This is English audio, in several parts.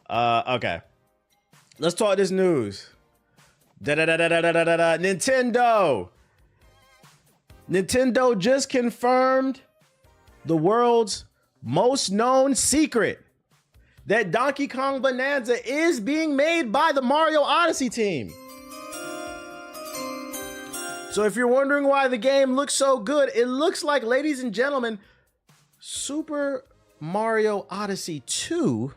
Okay. Let's talk this news. Nintendo. Nintendo just confirmed the world's most known secret that Donkey Kong Bananza is being made by the Mario Odyssey team. So if you're wondering why the game looks so good, it looks like, ladies and gentlemen, Super Mario Odyssey 2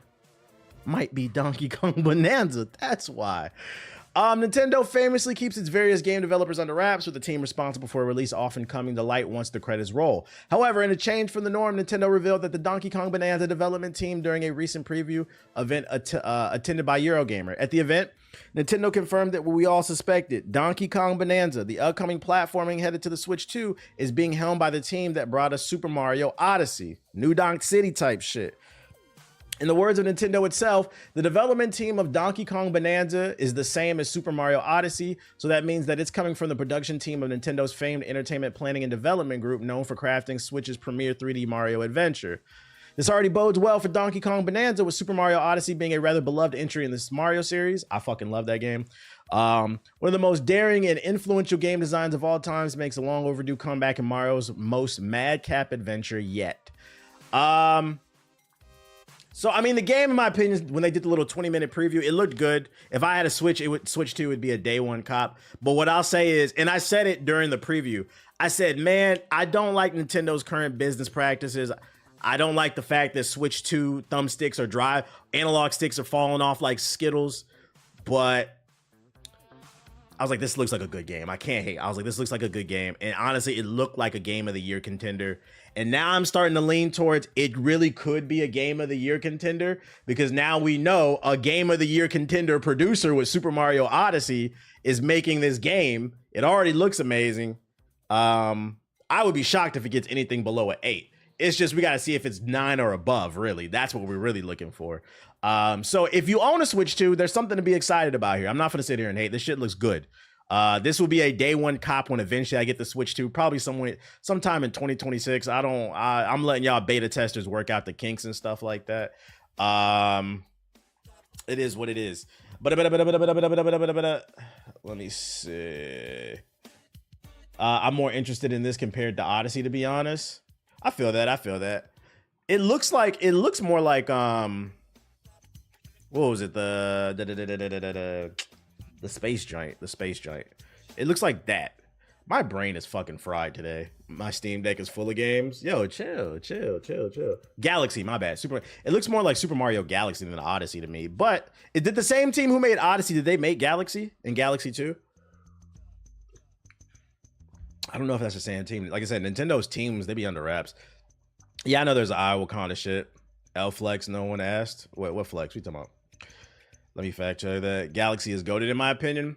might be Donkey Kong Bananza. That's why. Nintendo famously keeps its various game developers under wraps, with the team responsible for a release often coming to light once the credits roll. However, in a change from the norm, Nintendo revealed that the Donkey Kong Bananza development team during a recent preview event attended by Eurogamer. At the event, Nintendo confirmed that what we all suspected: Donkey Kong Bananza, the upcoming platforming headed to the Switch 2, is being helmed by the team that brought us Super Mario Odyssey. New Donk City type shit. In the words of Nintendo itself, the development team of Donkey Kong Bananza is the same as Super Mario Odyssey, so that means that it's coming from the production team of Nintendo's famed entertainment planning and development group known for crafting Switch's premier 3D Mario adventure. This already bodes well for Donkey Kong Bananza, with Super Mario Odyssey being a rather beloved entry in this Mario series. I fucking love that game. One of the most daring and influential game designs of all times, makes a long overdue comeback in Mario's most madcap adventure yet. So, I mean, the game, in my opinion, when they did the little 20-minute preview, it looked good. If I had a Switch, Switch 2 would be a day one cop. But what I'll say is, and I said it during the preview, I said, man, I don't like Nintendo's current business practices. I don't like the fact that Switch 2 thumbsticks or analog sticks are falling off like Skittles. But I was like, this looks like a good game. I can't hate. I was like, this looks like a good game. And honestly, it looked like a Game of the Year contender. And now I'm starting to lean towards it really could be a Game of the Year contender, because now we know a Game of the Year contender producer with Super Mario Odyssey is making this game. It already looks amazing. I would be shocked if it gets anything below an 8. It's just, we got to see if it's 9 or above, really. That's what we're really looking for. So if you own a Switch 2, there's something to be excited about here. I'm not going to sit here and hate. This shit looks good. This will be a day one cop when eventually I get the Switch 2, probably sometime in 2026. I'm letting y'all beta testers work out the kinks and stuff like that. It is what it is. But let me see. I'm more interested in this compared to Odyssey, to be honest. I feel that. It looks more like what was it? The space giant. It looks like that. My brain is fucking fried today. My Steam Deck is full of games. Yo, chill. Galaxy, my bad. It looks more like Super Mario Galaxy than Odyssey to me. But did the same team who made Odyssey, did they make Galaxy and Galaxy 2? I don't know if that's the same team. Like I said, Nintendo's teams, they be under wraps. Yeah, I know there's an Iowa Wakanda shit. L-Flex, no one asked. Wait, what flex? What you talking about? Let me fact check that. Galaxy is goated in my opinion.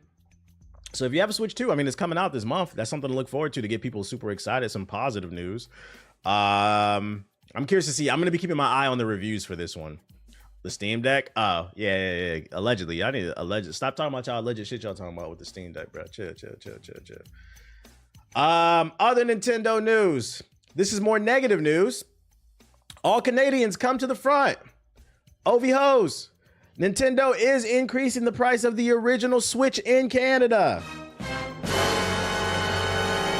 So if you have a Switch 2, I mean, it's coming out this month. That's something to look forward to get people super excited. Some positive news. I'm curious to see. I'm going to be keeping my eye on the reviews for this one. The Steam Deck. Oh, yeah. Allegedly. I need to stop talking about y'all alleged shit y'all talking about with the Steam Deck, bro. Chill. Other Nintendo news. This is more negative news. All Canadians come to the front. Ovie Hose. Nintendo is increasing the price of the original Switch in Canada.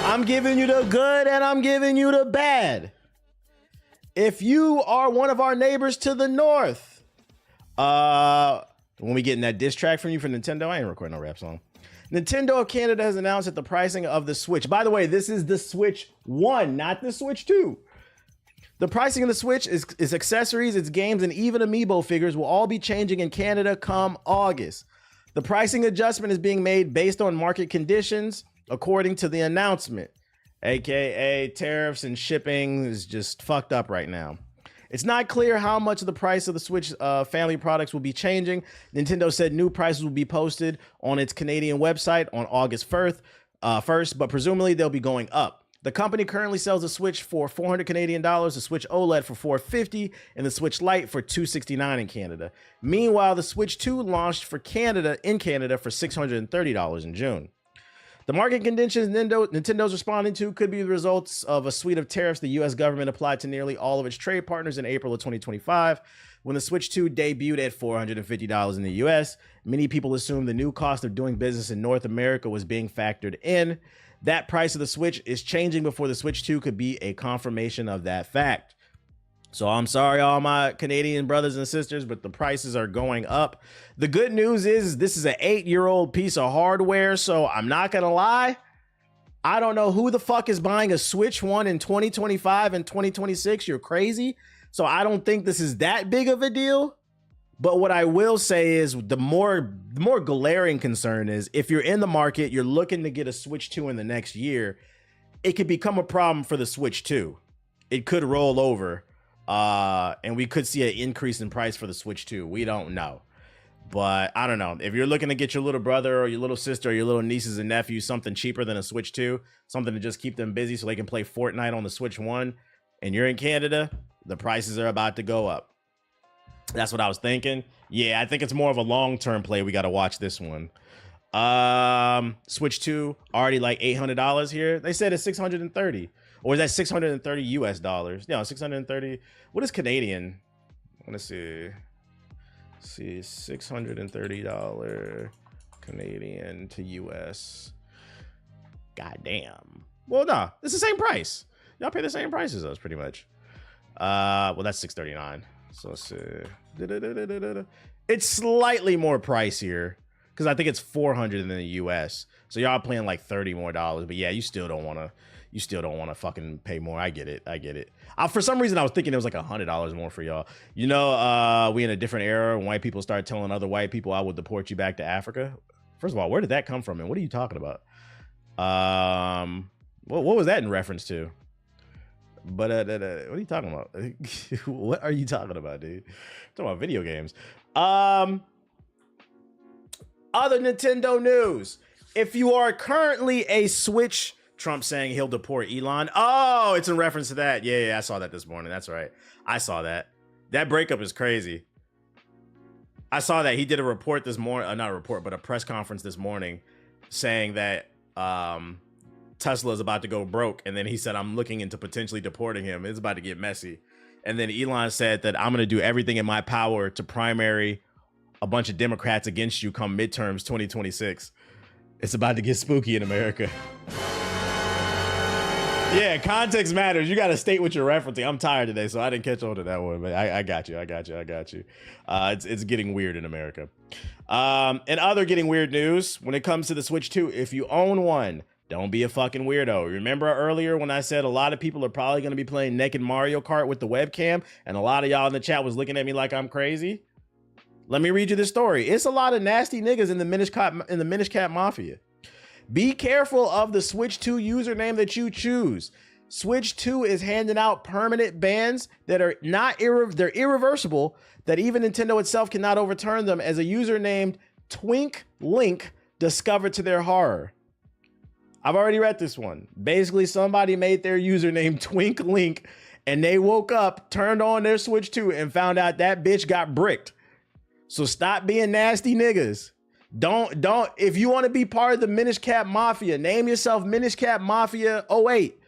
I'm giving you the good and I'm giving you the bad. If you are one of our neighbors to the north, when we getting that diss track from you for Nintendo, I ain't recording no rap song. Nintendo of Canada has announced that the pricing of the Switch, by the way, this is the Switch 1, not the Switch 2. The pricing of the Switch is accessories, its games, and even amiibo figures will all be changing in Canada come August. The pricing adjustment is being made based on market conditions, according to the announcement, aka tariffs and shipping is just fucked up right now. It's not clear how much of the price of the Switch family products will be changing. Nintendo said new prices will be posted on its Canadian website on August 1st, but presumably they'll be going up. The company currently sells a Switch for $400 Canadian, the Switch OLED for $450, and the Switch Lite for $269 in Canada. Meanwhile, the Switch 2 launched in Canada for $630 in June. The market conditions Nintendo's responding to could be the results of a suite of tariffs the U.S. government applied to nearly all of its trade partners in April of 2025. When the Switch 2 debuted at $450 in the US, many people assumed the new cost of doing business in North America was being factored in. That price of the Switch is changing before the Switch 2 could be a confirmation of that fact. So I'm sorry, all my Canadian brothers and sisters, but the prices are going up. The good news is this is an 8-year-old piece of hardware, so I'm not gonna lie. I don't know who the fuck is buying a Switch 1 in 2025 and 2026. You're crazy. So I don't think this is that big of a deal. But what I will say is the more glaring concern is if you're in the market, you're looking to get a Switch 2 in the next year, it could become a problem for the Switch 2. It could roll over and we could see an increase in price for the Switch 2. We don't know. But I don't know. If you're looking to get your little brother or your little sister or your little nieces and nephews something cheaper than a Switch 2, something to just keep them busy so they can play Fortnite on the Switch 1, and you're in Canada, the prices are about to go up. That's what I was thinking. Yeah, I think it's more of a long-term play. We got to watch this one. Switch 2, already like $800 here. They said it's 630. Or is that 630 US dollars? No, 630. What is Canadian? I want to see. See, $630 Canadian to US. Goddamn. Well, no, it's the same price. Y'all pay the same price as us, pretty much. Well, that's $639. So let's see. It's slightly more pricier because I think it's $400 in the US. So y'all paying like $30 more. But yeah, you still don't want to. You still don't want to fucking pay more. I get it. I get it. For some reason, I was thinking it was like $100 more for y'all. You know, we in a different era when white people start telling other white people, I will deport you back to Africa. First of all, where did that come from? And what are you talking about? What was that in reference to? But what are you talking about? What are you talking about, dude? I'm talking about video games. Other Nintendo news. If you are currently a Switch, Trump saying he'll deport Elon. Oh, it's in reference to that. Yeah, I saw that this morning. That's right. I saw that. That breakup is crazy. I saw that he did a report this morning, not a report, but a press conference this morning saying that Tesla is about to go broke. And then he said, I'm looking into potentially deporting him. It's about to get messy. And then Elon said that I'm going to do everything in my power to primary a bunch of Democrats against you come midterms 2026. It's about to get spooky in America. Yeah, context matters. You got to state what you're referencing. I'm tired today, so I didn't catch on to that one. But I got you. It's getting weird in America. And other getting weird news, when it comes to the Switch 2, if you own one, don't be a fucking weirdo. Remember earlier when I said a lot of people are probably going to be playing naked Mario Kart with the webcam, and a lot of y'all in the chat was looking at me like I'm crazy? Let me read you the story. It's a lot of nasty niggas in the Minish Cap Mafia. Be careful of the Switch 2 username that you choose. Switch 2 is handing out permanent bans that are they're irreversible, that even Nintendo itself cannot overturn them, as a user named Twink Link discovered to their horror. I've already read this one. Basically, somebody made their username Twink Link and they woke up, turned on their Switch 2 and found out that bitch got bricked. So stop being nasty niggas. Don't, if you want to be part of the Minish Cap Mafia, name yourself Minish Cap Mafia 08.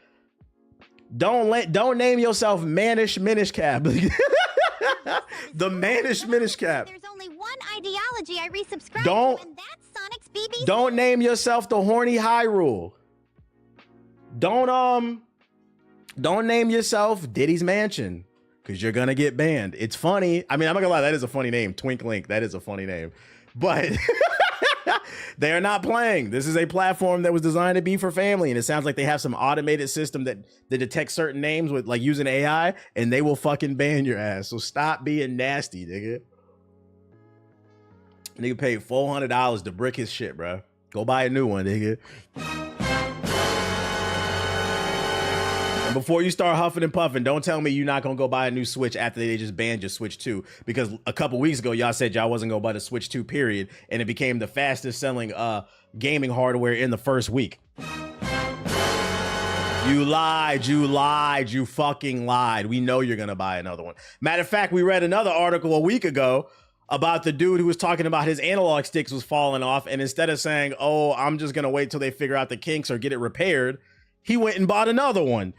Don't name yourself Manish Minish Cap. The Manish Minish Cap. There's only one ideology I resubscribe to, and that's Sonic's BBC. Don't name yourself the Horny Hyrule. Don't name yourself Diddy's Mansion, because you're gonna get banned. It's funny. I mean, I'm not gonna lie, that is a funny name. Twink Link, that is a funny name. But they are not playing. This is a platform that was designed to be for family, and it sounds like they have some automated system that detects certain names with like using AI, and they will fucking ban your ass. So stop being nasty, nigga. Nigga paid $400 to brick his shit, bro. Go buy a new one, nigga. And before you start huffing and puffing, don't tell me you're not gonna go buy a new Switch after they just banned your Switch 2. Because a couple weeks ago, y'all said y'all wasn't gonna buy the Switch 2, period. And it became the fastest selling gaming hardware in the first week. You lied, you fucking lied. We know you're gonna buy another one. Matter of fact, we read another article a week ago about the dude who was talking about his analog sticks was falling off. And instead of saying, oh, I'm just gonna wait till they figure out the kinks or get it repaired, he went and bought another one.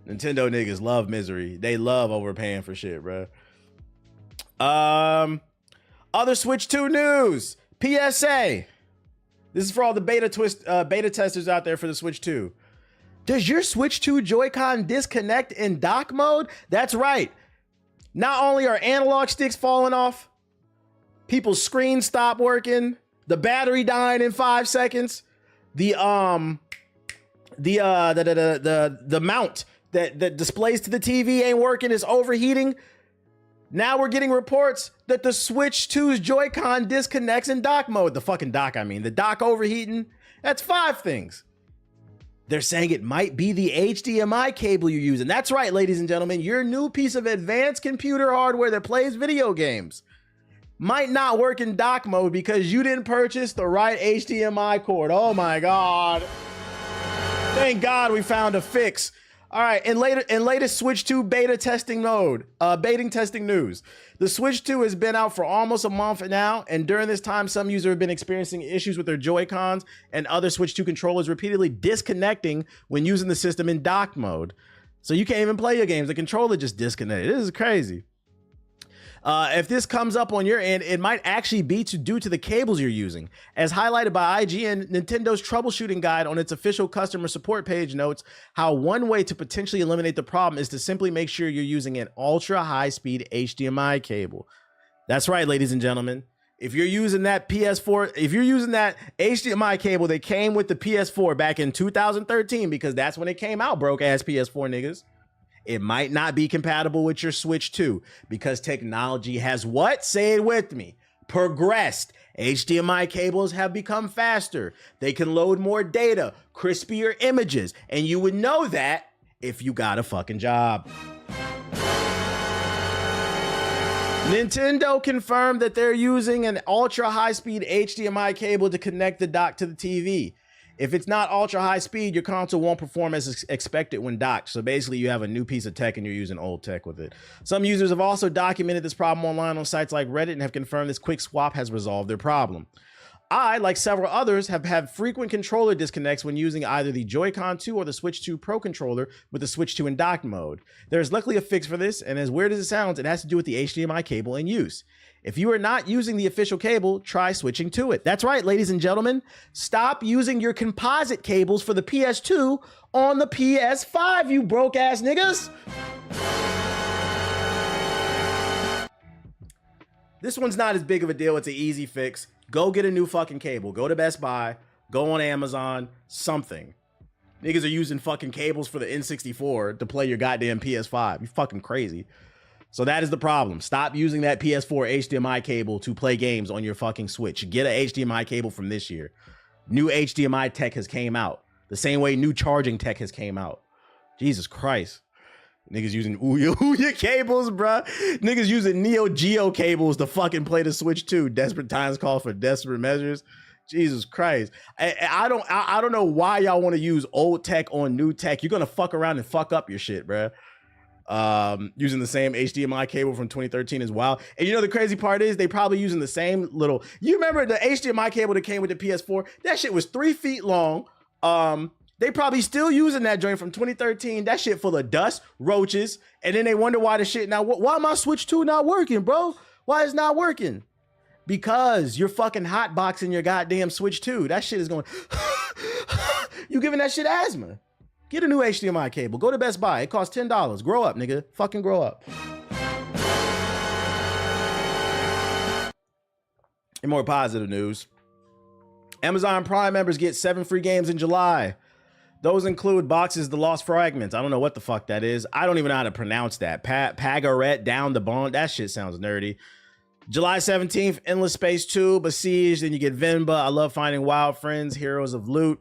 Nintendo niggas love misery. They love overpaying for shit, bro. Other Switch 2 news. PSA. This is for all the beta testers out there for the Switch 2. Does your Switch 2 Joy-Con disconnect in dock mode? That's right. Not only are analog sticks falling off, people's screens stop working, the battery dying in 5 seconds, the mount that displays to the TV ain't working, is overheating. Now we're getting reports that the Switch 2's Joy-Con disconnects in dock mode. The fucking dock, I mean. The dock overheating. That's 5 things. They're saying it might be the HDMI cable you're using. That's right, ladies and gentlemen. Your new piece of advanced computer hardware that plays video games might not work in dock mode because you didn't purchase the right HDMI cord. Oh my God. Thank God we found a fix. All right, in latest Switch 2 beta testing news. The Switch 2 has been out for almost a month now, and during this time, some users have been experiencing issues with their Joy-Cons and other Switch 2 controllers repeatedly disconnecting when using the system in dock mode. So you can't even play your games. The controller just disconnected. This is crazy. If this comes up on your end, it might actually be due to the cables you're using. As highlighted by IGN, Nintendo's troubleshooting guide on its official customer support page notes how one way to potentially eliminate the problem is to simply make sure you're using an ultra high-speed HDMI cable. That's right, ladies and gentlemen. If you're using that PS4, if you're using that HDMI cable that came with the PS4 back in 2013, because that's when it came out, broke-ass PS4 niggas, it might not be compatible with your Switch 2 because technology has what? Say it with me. Progressed. HDMI cables have become faster. They can load more data, crispier images, and you would know that if you got a fucking job. Nintendo confirmed that they're using an ultra high-speed HDMI cable to connect the dock to the TV. If it's not ultra high speed, your console won't perform as expected when docked. So basically you have a new piece of tech and you're using old tech with it. Some users have also documented this problem online on sites like Reddit and have confirmed this quick swap has resolved their problem. I, like several others, have had frequent controller disconnects when using either the Joy-Con 2 or the Switch 2 Pro controller with the Switch 2 in dock mode. There's luckily a fix for this, and as weird as it sounds, it has to do with the HDMI cable in use. If you are not using the official cable, try switching to it. That's right, ladies and gentlemen. Stop using your composite cables for the PS2 on the PS5, you broke ass niggas. This one's not as big of a deal. It's an easy fix. Go get a new fucking cable. Go to Best Buy. Go on Amazon. Something. Niggas are using fucking cables for the N64 to play your goddamn PS5. You fucking crazy. So that is the problem. Stop using that PS4 HDMI cable to play games on your fucking Switch. Get an HDMI cable from this year. New HDMI tech has came out. The same way new charging tech has came out. Jesus Christ. Niggas using Ouya cables, bruh. Niggas using Neo Geo cables to fucking play the Switch 2. Desperate times call for desperate measures. Jesus Christ. I don't know why y'all want to use old tech on new tech. You're going to fuck around and fuck up your shit, bruh. Using the same HDMI cable from 2013 as well. And you know the crazy part is they probably using the same little, you remember the HDMI cable that came with the PS4? That shit was 3 feet long. They probably still using that joint from 2013. That shit full of dust, roaches, and then they wonder why the shit now, why my Switch 2 not working, bro? Why it's not working? Because you're fucking hotboxing your goddamn Switch 2. That shit is going, you giving that shit asthma. Get a new HDMI cable. Go to Best Buy. It costs $10. Grow up, nigga. Fucking grow up. In more positive news, Amazon Prime members get 7 free games in July. Those include Boxes The Lost Fragments. I don't know what the fuck that is. I don't even know how to pronounce that. Pagaret Down the Bone. That shit sounds nerdy. July 17th, Endless Space 2, Besieged. Then you get Venba. I Love Finding Wild Friends, Heroes of Loot.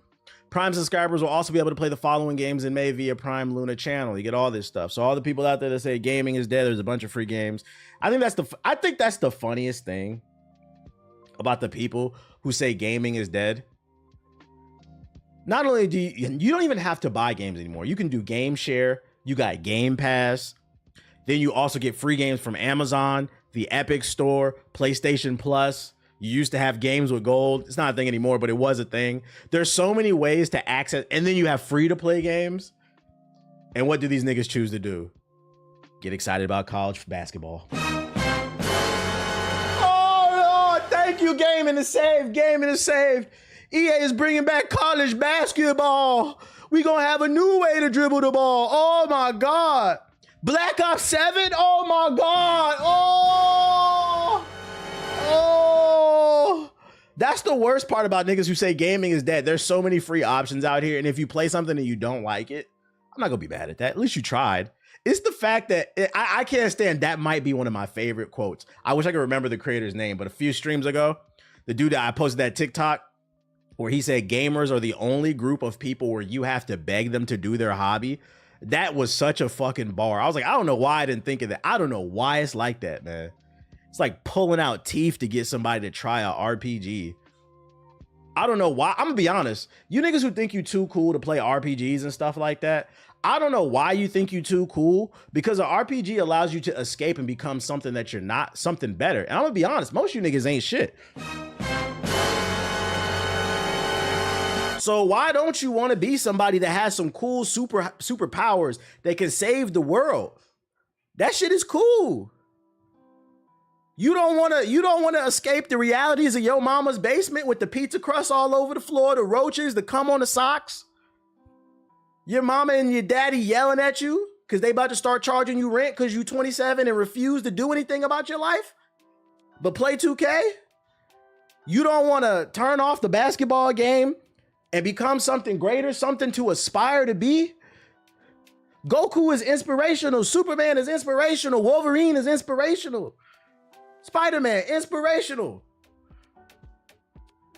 Prime subscribers will also be able to play the following games in May via Prime Luna channel. You get all this stuff. So all the people out there that say gaming is dead, there's a bunch of free games. I think that's the funniest thing about the people who say gaming is dead. Not only do you don't even have to buy games anymore. You can do Game Share. You got Game Pass. Then you also get free games from Amazon, the Epic Store, PlayStation Plus. You used to have games with gold. It's not a thing anymore, but it was a thing. There's so many ways to access, and then you have free to play games. And what do these niggas choose to do? Get excited about college basketball. Oh, Lord, thank you, Gaming is saved. Gaming is saved. EA is bringing back college basketball. We gonna have a new way to dribble the ball. Oh my God. Black Ops 7? Oh my God. Oh. That's the worst part about niggas who say gaming is dead. There's so many free options out here. And if you play something and you don't like it, I'm not gonna be mad at that. At least you tried. It's the fact that I can't stand that. Might be one of my favorite quotes. I wish I could remember the creator's name, but a few streams ago, the dude that I posted that TikTok where he said gamers are the only group of people where you have to beg them to do their hobby. That was such a fucking bar. I was like, I don't know why I didn't think of that. I don't know why it's like that, man. It's like pulling out teeth to get somebody to try a RPG. I don't know why. I'm gonna be honest. You niggas who think you too cool to play RPGs and stuff like that, I don't know why you think you too cool, because an RPG allows you to escape and become something that you're not, something better. And I'm gonna be honest, most of you niggas ain't shit. So why don't you want to be somebody that has some cool superpowers that can save the world? That shit is cool. You don't want to escape the realities of your mama's basement with the pizza crust all over the floor, the roaches, the cum on the socks. Your mama and your daddy yelling at you because they about to start charging you rent because you 27 and refuse to do anything about your life, but play 2K? You don't want to turn off the basketball game and become something greater, something to aspire to be? Goku is inspirational. Superman is inspirational. Wolverine is inspirational. Spider-Man, inspirational.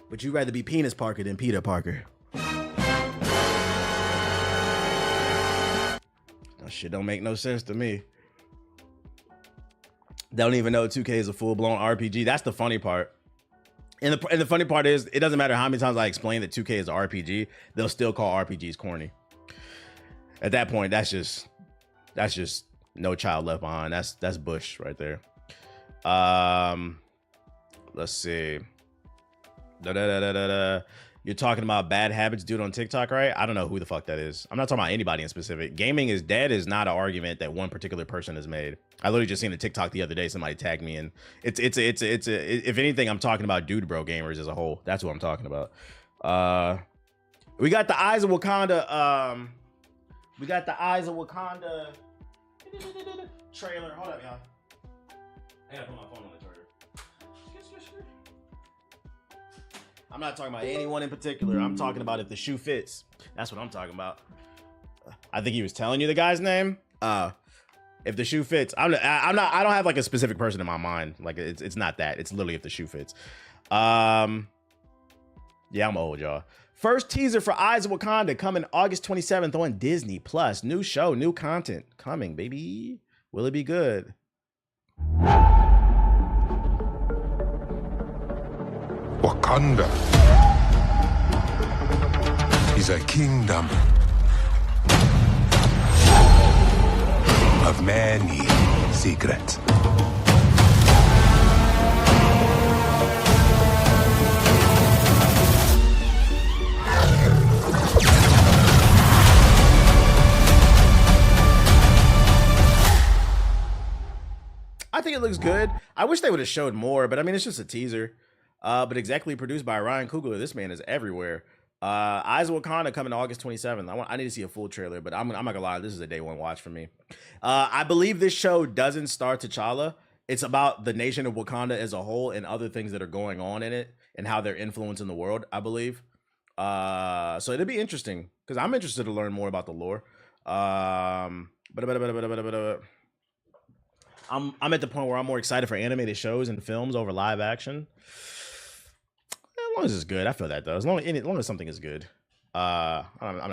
But you'd rather be Penis Parker than Peter Parker. That shit don't make no sense to me. They don't even know 2K is a full-blown RPG. That's the funny part. And the funny part is, it doesn't matter how many times I explain that 2K is an RPG, they'll still call RPGs corny. At that point, that's just No Child Left Behind. That's Bush right there. Let's see. You're talking about bad habits, dude, on TikTok, right? I don't know who the fuck that is. I'm not talking about anybody in specific. Gaming is dead is not an argument that one particular person has made. I literally just seen a TikTok the other day. Somebody tagged me, and it's if anything, I'm talking about dude bro gamers as a whole. That's what I'm talking about. We got the Eyes of Wakanda. We got the Eyes of Wakanda trailer. Hold up, y'all. I gotta put my phone on the charger. I'm not talking about anyone in particular. I'm talking about if the shoe fits. That's what I'm talking about. I think he was telling you the guy's name. If the shoe fits, I don't have like a specific person in my mind. Like it's not that. It's literally if the shoe fits. Yeah, I'm old, y'all. First teaser for Eyes of Wakanda coming August 27th on Disney Plus. New show, new content coming, baby. Will it be good? Wakanda is a kingdom of many secrets. I think it looks good. I wish they would have showed more, but I mean, it's just a teaser. But exactly produced by Ryan Coogler. This man is everywhere. Eyes of Wakanda coming August 27th. I need to see a full trailer, but I'm not gonna lie, this is a day one watch for me. I believe this show doesn't star T'Challa. It's about the nation of Wakanda as a whole and other things that are going on in it and how they're influencing the world, I believe. So it'll be interesting because I'm interested to learn more about the lore. I'm at the point where I'm more excited for animated shows and films over live action. As long as it's good, I feel that though. As long as something is good, I'm